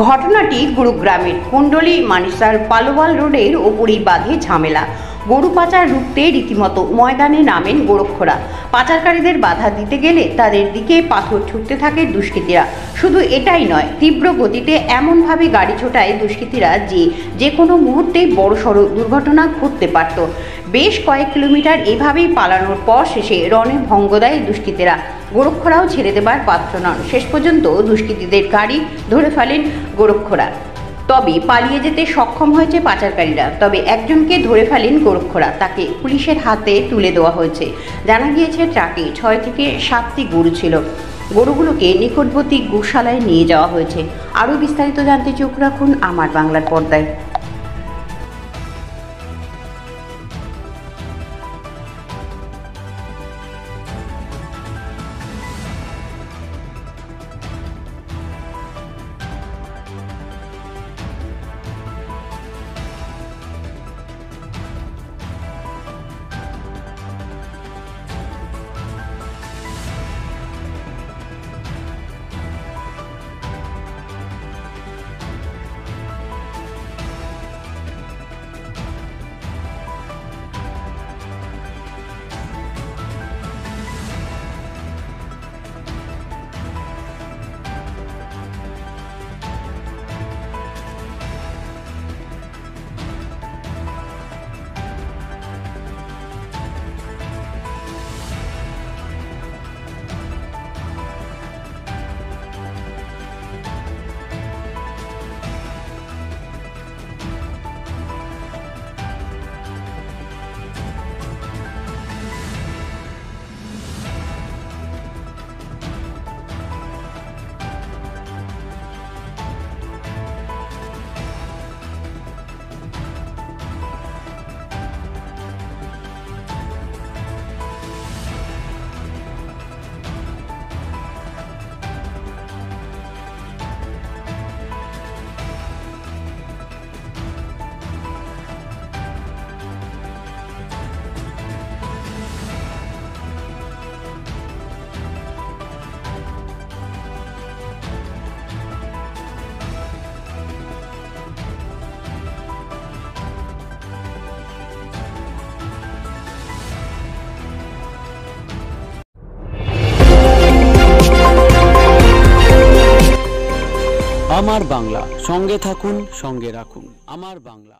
ঘটনাটি গুরুগ্রামের কুণ্ডলী মানিসার পালোয়াল রোডের ওপরই বাঁধে ঝামেলা। গরু পাচার রুখতে রীতিমতো ময়দানে নামেন গোরক্ষরা। পাচারকারীদের বাধা দিতে গেলে তাদের দিকে পাথর ছুটতে থাকে দুষ্কৃতীরা। শুধু এটাই নয়, তীব্র গতিতে এমনভাবে গাড়ি ছোটায় দুষ্কৃতীরা যে কোনো মুহূর্তেই বড়সড় দুর্ঘটনা ঘটতে পারত। বেশ কয়েক কিলোমিটার এভাবেই পালানোর পর শেষে রণে ভঙ্গ দেয় দুষ্কৃতীরা। গোরক্ষরাও ছেড়ে দেবার পাত্র নন। শেষ পর্যন্ত দুষ্কৃতীদের গাড়ি ধরে ফেলেন গোরক্ষরা। তবে পালিয়ে যেতে সক্ষম হয়েছে পাচারকারীরা। তবে একজনকে ধরে ফেলেন গোরক্ষরা, তাকে পুলিশের হাতে তুলে দেওয়া হয়েছে। জানা গিয়েছে ট্রাকে 6 থেকে 7টি গরু ছিল। গরুগুলোকে নিকটবর্তী গোশালায় নিয়ে যাওয়া হয়েছে। আরও বিস্তারিত জানতে চোখ রাখুন আমার বাংলার পর্দায়। আমার বাংলা, সঙ্গে থাকুন, সঙ্গে রাখুন আমার বাংলা।